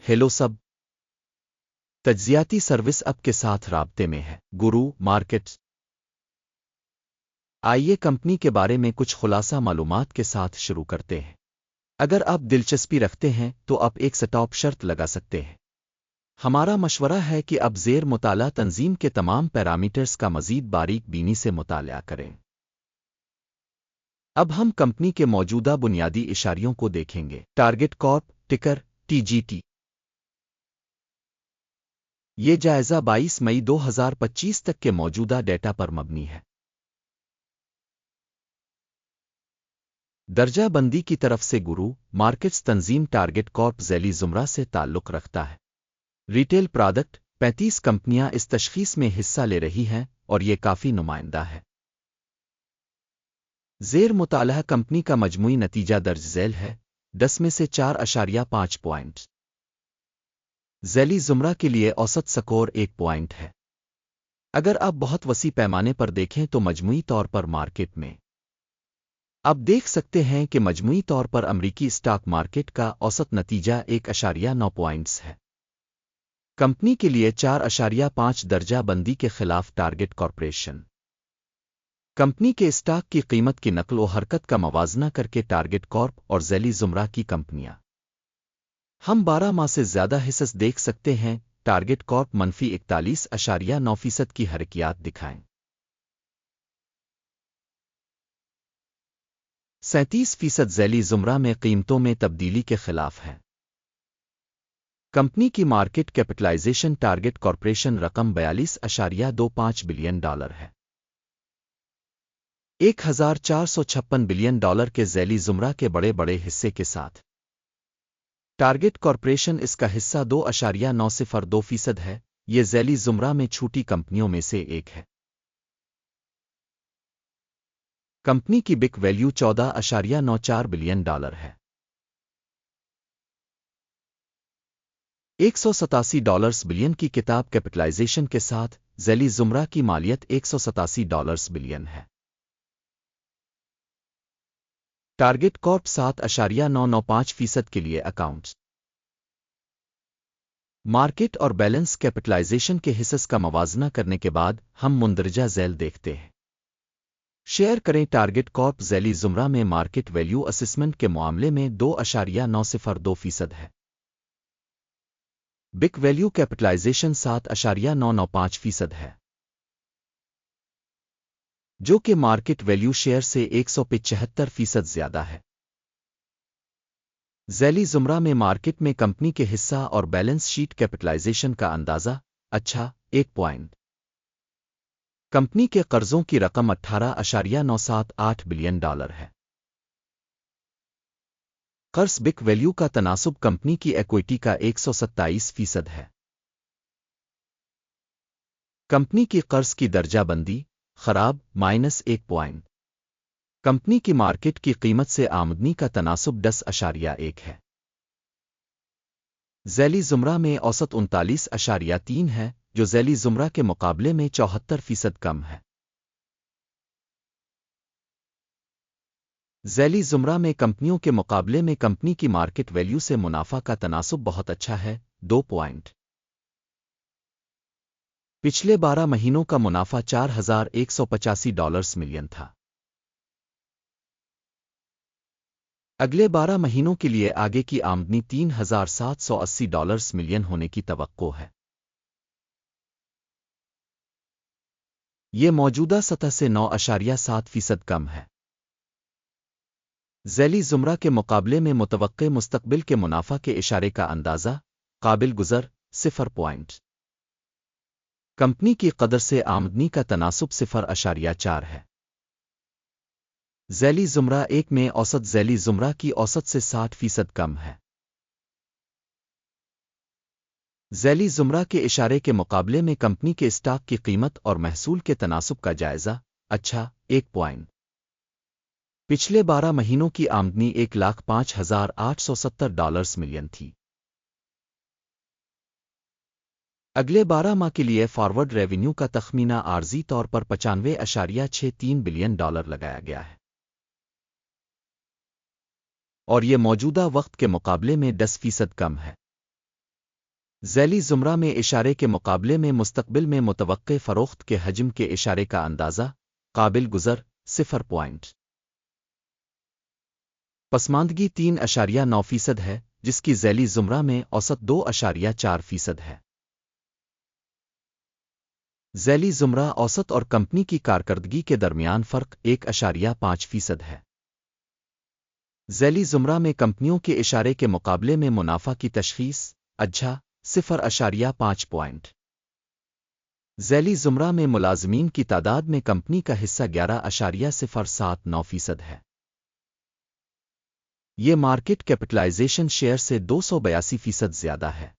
Hello سب تجزیاتی service اب کے ساتھ رابطے میں ہے گرو مارکیٹس آئیے کمپنی کے بارے میں کچھ خلاصہ معلومات کے ساتھ شروع کرتے ہیں۔ اگر آپ دلچسپی رکھتے ہیں تو آپ ایک سٹاپ شرط لگا سکتے ہیں۔ ہمارا مشورہ ہے کہ اب زیر مطالعہ تنظیم کے تمام پیرامیٹرز کا مزید باریک بینی سے مطالعہ کریں۔ اب ہم کمپنی کے موجودہ بنیادی اشاریوں کو دیکھیں گے۔ ٹارگٹ کارپ ٹکر TGT۔ یہ جائزہ 22 مئی 2025 تک کے موجودہ ڈیٹا پر مبنی ہے۔ درجہ بندی کی طرف سے گرو مارکیٹس تنظیم ٹارگٹ کارپ ذیلی زمرہ سے تعلق رکھتا ہے۔ ریٹیل پروڈکٹ 35 کمپنیاں اس تشخیص میں حصہ لے رہی ہیں اور یہ کافی نمائندہ ہے۔ زیر مطالعہ کمپنی کا مجموعی نتیجہ درج ذیل ہے 10 میں سے 4.5 پوائنٹ۔ ذیلی زمرہ کے لیے اوسط سکور 1 پوائنٹ ہے۔ اگر آپ بہت وسیع پیمانے پر دیکھیں تو مجموعی طور پر مارکیٹ میں آپ دیکھ سکتے ہیں کہ مجموعی طور پر امریکی اسٹاک مارکیٹ کا اوسط نتیجہ 1.9 پوائنٹس ہے۔ کمپنی کے لیے 4.5 درجہ بندی کے خلاف ٹارگٹ کارپوریشن۔ کمپنی کے اسٹاک کی قیمت کی نقل و حرکت کا موازنہ کر کے ٹارگٹ کارپ اور ذیلی زمرہ کی کمپنیاں ہم 12 ماہ سے زیادہ حصص دیکھ سکتے ہیں۔ ٹارگٹ کارپ -41.9% کی حرکیات دکھائیں۔ 37% ذیلی زمرہ میں قیمتوں میں تبدیلی کے خلاف ہے۔ کمپنی کی مارکیٹ کیپٹلائزیشن ٹارگٹ کارپوریشن رقم $42.25 بلین ہے۔ $1,456 بلین کے ذیلی زمرہ کے بڑے حصے کے ساتھ ٹارگٹ کارپوریشن اس کا حصہ 2.902% ہے۔ یہ ذیلی زمرہ میں چھوٹی کمپنیوں میں سے ایک ہے۔ کمپنی کی بک ویلیو $14.94 بلین ہے۔ $187 بلین کی کتاب کیپٹلائزیشن کے ساتھ ذیلی زمرہ کی مالیت $187 بلین ہے۔ ٹارگٹ کارپ 7.995% کے لیے اکاؤنٹس مارکیٹ اور بیلنس کیپٹلائزیشن کے حصص کا موازنہ کرنے کے بعد ہم مندرجہ ذیل دیکھتے ہیں۔ شیئر کریں ٹارگٹ کارپ ذیلی زمرہ میں مارکیٹ ویلیو اسسمنٹ کے معاملے میں 2.902% ہے۔ بک ویلیو کیپٹلائزیشن 7.995% ہے، جو کہ مارکیٹ ویلیو شیئر سے 175% زیادہ ہے۔ ذیلی زمرہ میں مارکیٹ میں کمپنی کے حصہ اور بیلنس شیٹ کیپٹلائزیشن کا اندازہ 1 پوائنٹ۔ کمپنی کے قرضوں کی رقم $18.978 بلین ہے۔ قرض بک ویلیو کا تناسب کمپنی کی ایکوئٹی کا 127% ہے۔ کمپنی کی قرض کی درجہ بندی خراب -1 پوائنٹ۔ کمپنی کی مارکیٹ کی قیمت سے آمدنی کا تناسب 10.1 ہے۔ ذیلی زمرہ میں اوسط 39.3 ہے، جو ذیلی زمرہ کے مقابلے میں 74% کم ہے۔ ذیلی زمرہ میں کمپنیوں کے مقابلے میں کمپنی کی مارکیٹ ویلیو سے منافع کا تناسب بہت اچھا ہے 2 پوائنٹ۔ پچھلے 12 مہینوں کا منافع $4,185 ملین تھا۔ اگلے 12 مہینوں کے لیے آگے کی آمدنی $3,780 ملین ہونے کی توقع ہے۔ یہ موجودہ سطح سے 9.7% کم ہے۔ ذیلی زمرہ کے مقابلے میں متوقع مستقبل کے منافع کے اشارے کا اندازہ قابل گزر 0 پوائنٹ۔ کمپنی کی قدر سے آمدنی کا تناسب 0.4 ہے۔ ذیلی زمرہ 1 میں اوسط ذیلی زمرہ کی اوسط سے 60% کم ہے۔ ذیلی زمرہ کے اشارے کے مقابلے میں کمپنی کے اسٹاک کی قیمت اور محصول کے تناسب کا جائزہ 1 پوائنٹ۔ پچھلے 12 مہینوں کی آمدنی $1,05,870 ملین تھی۔ اگلے 12 ماہ کے لیے فارورڈ ریونیو کا تخمینہ عارضی طور پر $95.63 بلین لگایا گیا ہے، اور یہ موجودہ وقت کے مقابلے میں 10% کم ہے۔ ذیلی زمرہ میں اشارے کے مقابلے میں مستقبل میں متوقع فروخت کے حجم کے اشارے کا اندازہ قابل گزر 0 پوائنٹ پسماندگی 3.9% ہے، جس کی ذیلی زمرہ میں اوسط 2.4% ہے۔ ذیلی زمرہ اوسط اور کمپنی کی کارکردگی کے درمیان فرق 1.5% ہے۔ ذیلی زمرہ میں کمپنیوں کے اشارے کے مقابلے میں منافع کی تشخیص 0.5 پوائنٹ۔ ذیلی زمرہ میں ملازمین کی تعداد میں کمپنی کا حصہ 11.79% ہے۔ یہ مارکیٹ کیپٹلائزیشن شیئر سے 282% زیادہ ہے۔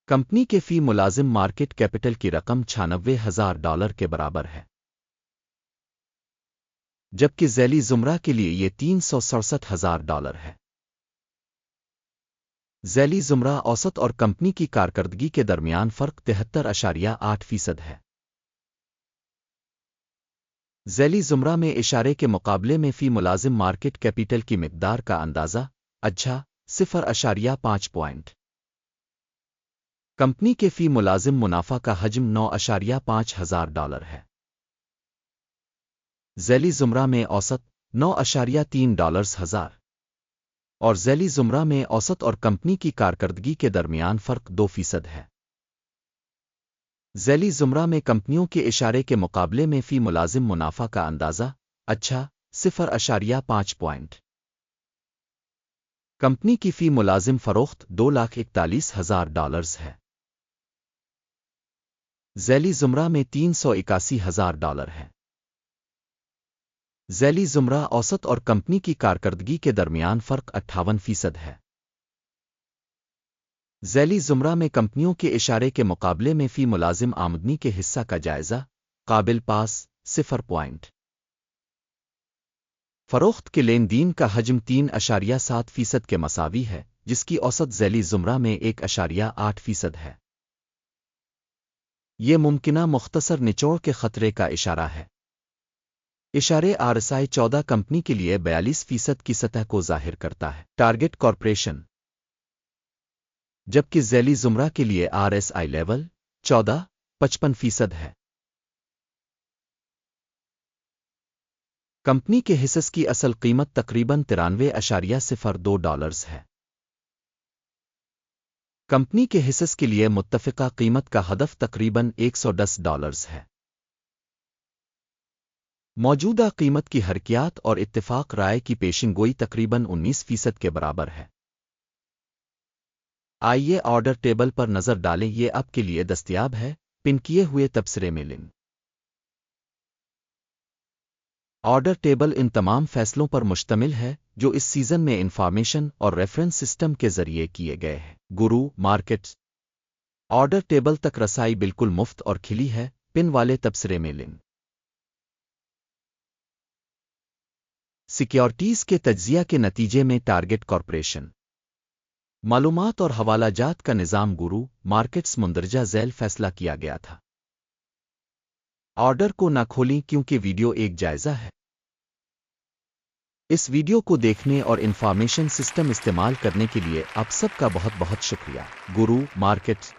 کمپنی کے فی ملازم مارکیٹ کیپٹل کی رقم $96,000 کے برابر ہے، جبکہ ذیلی زمرہ کے لیے یہ $367,000 ہے۔ ذیلی زمرہ اوسط اور کمپنی کی کارکردگی کے درمیان فرق 73.8% ہے۔ ذیلی زمرہ میں اشارے کے مقابلے میں فی ملازم مارکیٹ کیپٹل کی مقدار کا اندازہ 0.5 پوائنٹ۔ کمپنی کے فی ملازم منافع کا حجم $9,500 ہے۔ ذیلی زمرہ میں اوسط $9.3 اور ذیلی زمرہ میں اوسط اور کمپنی کی کارکردگی کے درمیان فرق 2% ہے۔ ذیلی زمرہ میں کمپنیوں کے اشارے کے مقابلے میں فی ملازم منافع کا اندازہ 0.5 پوائنٹ۔ کمپنی کی فی ملازم فروخت $2,41,000 ہے۔ ذیلی زمرہ میں $381,000 ہے۔ ذیلی زمرہ اوسط اور کمپنی کی کارکردگی کے درمیان فرق 58% ہے۔ ذیلی زمرہ میں کمپنیوں کے اشارے کے مقابلے میں فی ملازم آمدنی کے حصہ کا جائزہ قابل پاس 0 پوائنٹ۔ فروخت کے لین دین کا حجم 3.7% کے مساوی ہے، جس کی اوسط ذیلی زمرہ میں 1.8% ہے۔ یہ ممکنہ مختصر نچوڑ کے خطرے کا اشارہ ہے۔ اشارے RSI 14 کمپنی کے لیے 42% کی سطح کو ظاہر کرتا ہے، ٹارگٹ کارپوریشن، جبکہ ذیلی زمرہ کے لیے RSI لیول 55% ہے۔ کمپنی کے حصص کی اصل قیمت تقریباً $93.02 ہے۔ کمپنی کے حصص کے لیے متفقہ قیمت کا ہدف تقریباً $110 ہے۔ موجودہ قیمت کی حرکیات اور اتفاق رائے کی پیشن گوئی تقریباً 19% کے برابر ہے۔ آئیے آرڈر ٹیبل پر نظر ڈالیں، یہ آپ کے لیے دستیاب ہے، پن کیے ہوئے تبصرے میں لنک۔ آرڈر ٹیبل ان تمام فیصلوں پر مشتمل ہے جو اس سیزن میں انفارمیشن اور ریفرنس سسٹم کے ذریعے کیے گئے ہیں۔ گرو مارکیٹس آرڈر ٹیبل تک رسائی بالکل مفت اور کھلی ہے، پن والے تبصرے میں لنک۔ سیکیورٹیز کے تجزیہ کے نتیجے میں ٹارگٹ کارپوریشن معلومات اور حوالہ جات کا نظام گرو مارکیٹس مندرجہ ذیل فیصلہ کیا گیا تھا۔ آرڈر کو نہ کھولیں کیونکہ ویڈیو ایک جائزہ ہے۔ اس ویڈیو کو دیکھنے اور انفارمیشن سسٹم استعمال کرنے کے لیے آپ سب کا بہت بہت شکریہ۔ گرو مارکیٹس